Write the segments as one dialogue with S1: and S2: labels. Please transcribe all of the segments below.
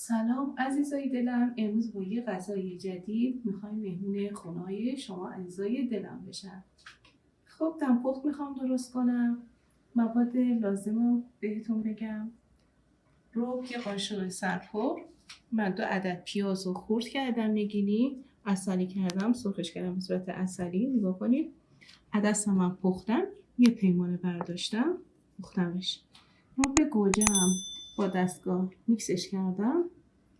S1: سلام عزیزای دلم، امروز با یه غذای جدید میخوایم مهمون خونه‌های شما عزیزای دلم بشن. خب دمپخت میخوام درست کنم. مواد لازم رو بهتون بگم. رب یه قاشق سرپر، من 2 عدد پیاز رو خرد کردم نگینی، عسلی کردم، سرخش کردم به صورت عسلی. نگاه کنید عدسم هم پختم، یه پیمانه برداشتم پختمش. رب گوجه هم با دستگاه میکسش کردم،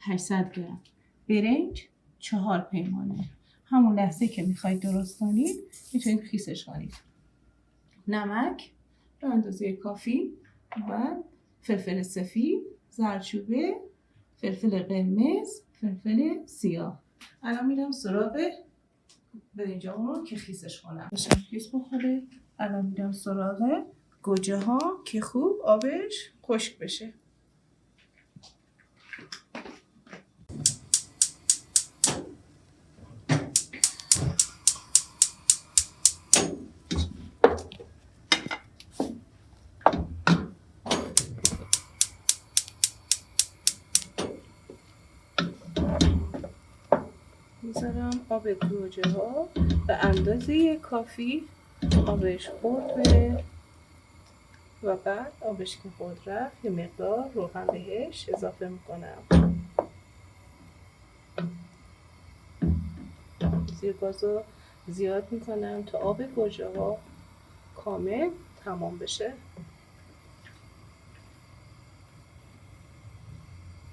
S1: 800 گرم. برنج 4 پیمانه. همون لحظه که میخواید درست کنید میتونید خیسش کنید. نمک به اندازه کافی و فلفل سفید، زردچوبه، فلفل قرمز، فلفل سیاه. الان میرم سراغ برنجامون که خیسش کنم. بشم خیس بخوره. الان میرم سراغ گوجه ها که خوب آبش خشک بشه. میذارم آب گوجه ها به اندازه کافی آبش خورد بره و بعد آبش که خورد رفت یه مقدار روغن بهش اضافه میکنم. زیر گازو زیاد میکنم تا آب گوجه ها کامل تمام بشه.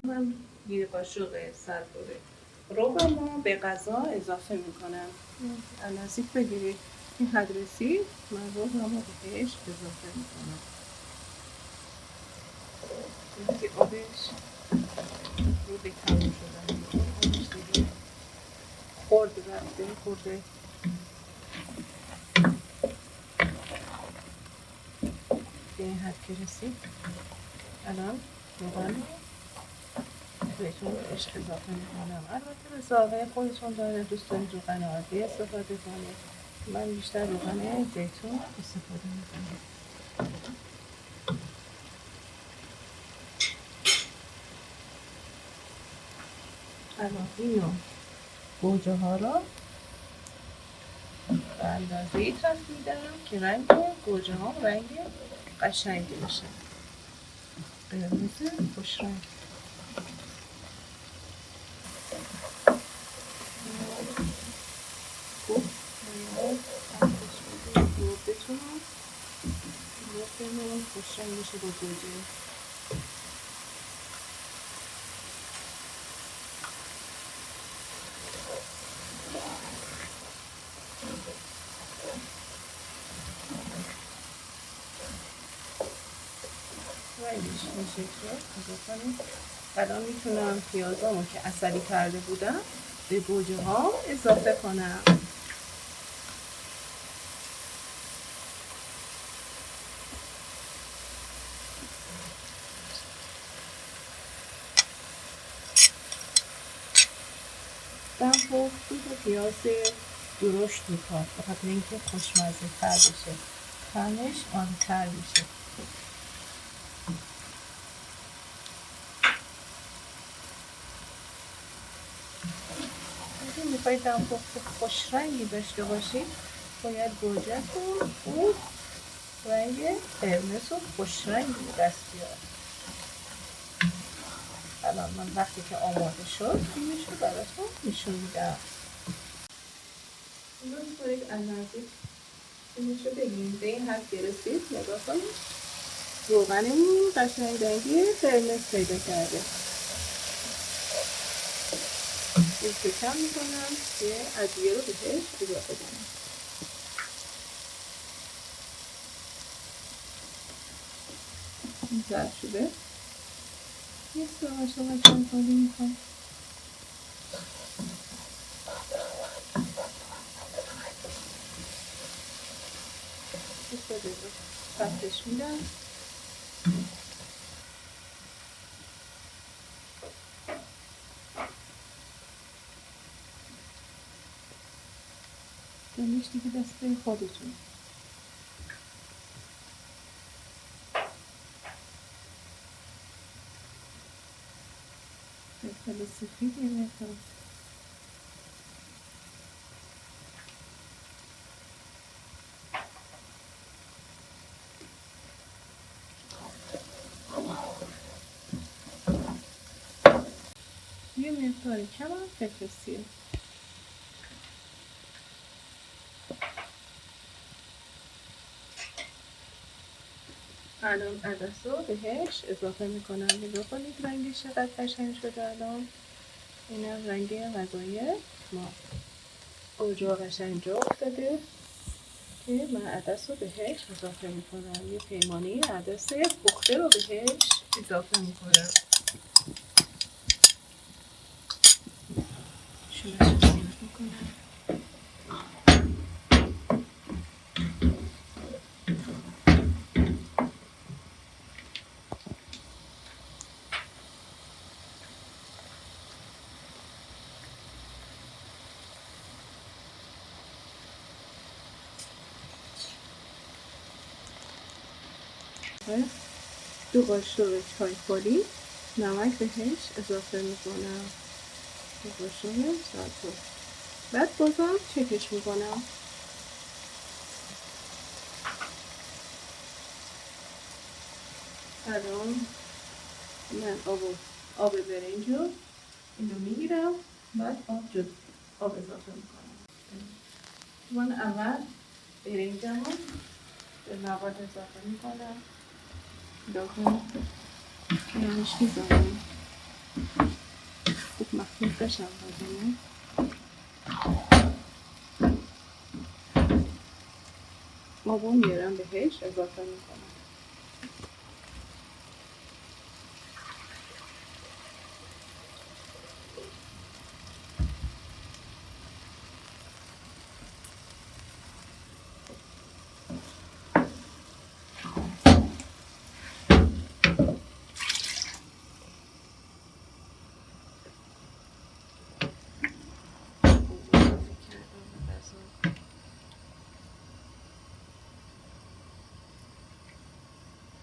S1: من یه قاشق سرپوره روغن رو به غذا اضافه میکنم. نزدیک بگیرید این حد رسید، من روغن رو بهش اضافه میکنم. دیگه آبش رو به تموم شدن، آبش دیگه خورد رفته، خورده به این حد که رسید. الان روغن بهتون بهش اضافه میکنم. البته به ذائقه خودتون داره، دوست دارید روغن عادی استفاده کنید، من بیشتر روغن زیتون استفاده میکنم. الان اینو گوجه ها را به اندازه‌ای تفریدم که رنگ گوجه ها رنگ قشنگی بشه، قرمز خوش رنگ. خوب بتونم خوش رنگ بشه با گوجه. رنگش این شکله نگاه کنید. الان میتونم پیازامو که عسلی کرده بودم به گوجه ها اضافه کنم. دمپخت دو پیاز درشت میخواد به خاطر اینکه خوشمزه تر بشه، طعمش عالی‌تر میشه. اگه میخواید دمپخت خوش رنگی داشته باشید باید گوجه رو خوب رنگ قرمز و خوش رنگی دست بیارم. الان من وقتی که آماده شد اینش رو براتون نشون میدم. بذارید از نزدیک اینش رو بگیم. به این حد که رسید نگاه کنید روغنمون قشنگ رنگی قرمز پیدا کرده. این کم میکنم که ادویه رو بهش اضافه کنم. این زردچوبه یه سواشو چند خالی میکنم. پختش میدم. دانش دیگه دست خودتون. فلفل سفید یه مقدار. یه مقدار کم هم فلفل سیاه. الان عدس رو بهش اضافه میکنم. نگاه کنید رنگش چقدر قشنگ شده الان. اینم رنگ غذای ما. گوجه قشنگ جا افتاده که من عدس رو بهش اضافه میکنم. یه پیمانه عدس پخته رو بهش اضافه میکنم. شونش رو زیاد میکنم. دو قاشق چای خالی نمک بهش اضافه میکنم. دو قاشق چای خالی. بعد بازم چکش میکنم. الان من آب برنج رو اینو میگیرم. بعد آب اضافه میکنم. من اول برنجم رو به مواد اضافه میکنم. داخل کنارش میذارم. خوب مخلوط بشم بازمه. آبو میارم بهش اضافه میکنم.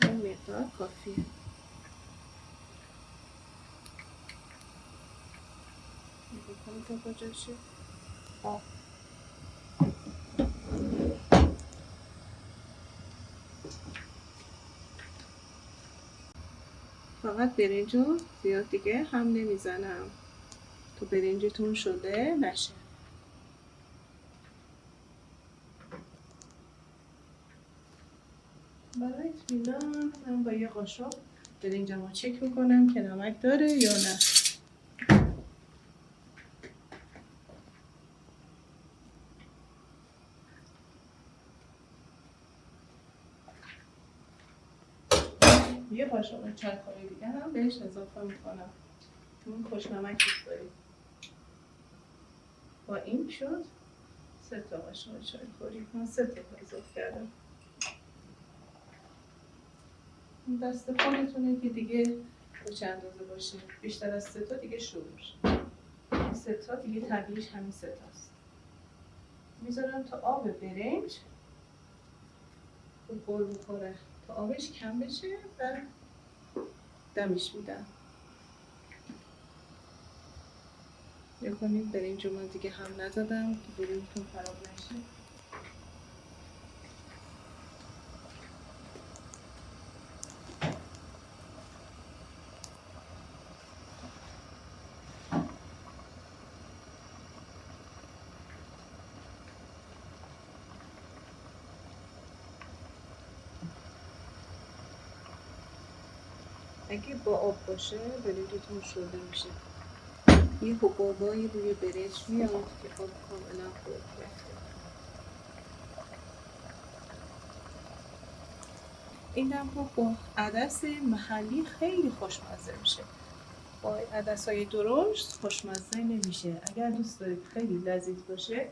S1: این مقدار کافیه. میکنم تا کجا شه. فقط برنج رو زیاد دیگه هم نمیزنم تا برنجتون شده نشه. برای اطمینان من با یه قاشق برنجم رو چک میکنم که نمک داره یا نه. یه قاشق چای خالی دیگه هم بهش اضافه میکنم. اون خوش نمک دوست دارید. با این شد 3 تا قاشق چای خالی. من 3 تا اضافه کردم. دست خودتونه که دیگه به چه اندازه باشه. بیشتر از 3 تا دیگه شور. 3 تا دیگه طبیعیش همین 3 تاست. میذارم تا آب برنج خوب گل بخوره. تا آبش کم بشه و دمش میدم. یا کنید برنج رو من دیگه هم نزدم که برنجتون خراب نشه. اگه با آب باشه برنجتون شده میشه. یه حبابایی روی برنج میاد که آب کاملا خورد رفته. این دمپخت با عدس محلی خیلی خوشمزه میشه. با عدس‌های درشت خوشمزه نمیشه. اگر دوست دارید خیلی لذیذ باشه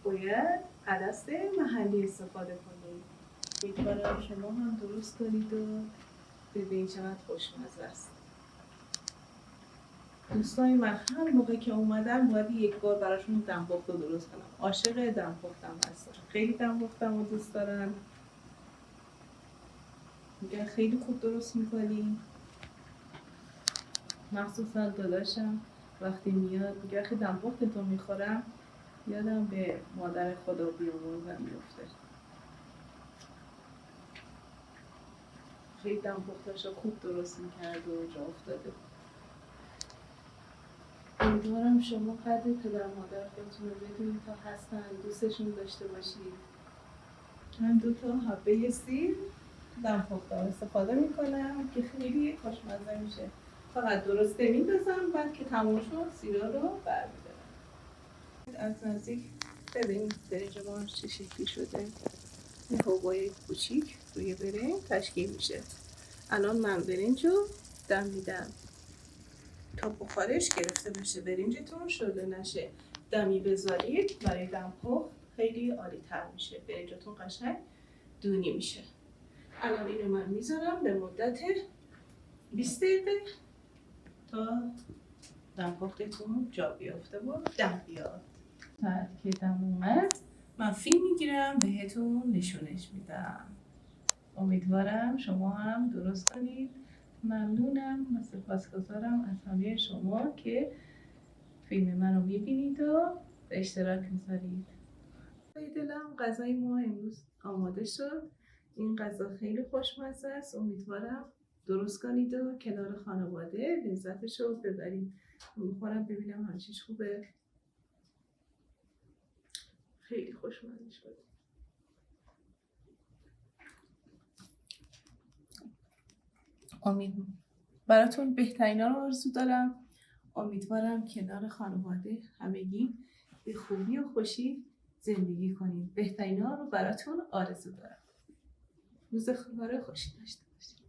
S1: باید عدس محلی استفاده کنید. امیدوارم شما هم درست کنید و ببینید چقدر خوشمزه است. دوستای من هر موقع که اومدن باید یک بار براشون دمپخت رو درست کنم. عاشق دمپختم هستن. خیلی دمپختم رو دوست دارن. میگن خیلی خوب درست میکنی. مخصوصا داداشم وقتی میاد میگه وقتی دمپختتو میخورم یادم به مادر خدا بیامرزم میفته. خیلی دمپختاشو خوب درست میکرد و جا افتاده. امیدوارم شما قدر پدر مادر خودتون رو بدونید تا هستن، دوستشون داشته باشید. من 2 حبه سیر دمپخت استفاده میکنم که خیلی خوشمزه میشه. فقط درسته میندازم، بعد که تموم شد سیرا رو برمیدارم. از نزدیک ببینید برنج ما چه شکلی شده. این حبای کوچیک روی برنج تشکیل میشه. الان من برنج رو دم میدم تا بخارش گرفته بشه، برنجتون شله نشه. دمی بذارید برای دمپخت خیلی عالی تر میشه، برنجتون قشنگ دونی میشه. الان اینو من میذارم به مدت 20 دقیقه تا دمپختتون جا بیافته و دم بیاد. بعد که دم اومد من فیلم میگیرم بهتون نشونش میدم. امیدوارم شما هم درست کنید. ممنونم و سپاسگزارم از همه شما که فیلم منو میبینید و به اشتراک میذارید. دلم غذای ما امروز آماده شد. این غذا خیلی خوشمزه است. امیدوارم درست کنید و کنار خانواده لذتش رو ببرید. میخورم ببینم همه چیز خوبه. خیلی خوشمزه شد. براتون بهترینا رو آرزو دارم. امیدوارم کنار خانواده همگی به خوبی و خوشی زندگی کنید. بهترینا رو براتون آرزو دارم. روز خوشی داشته باشید.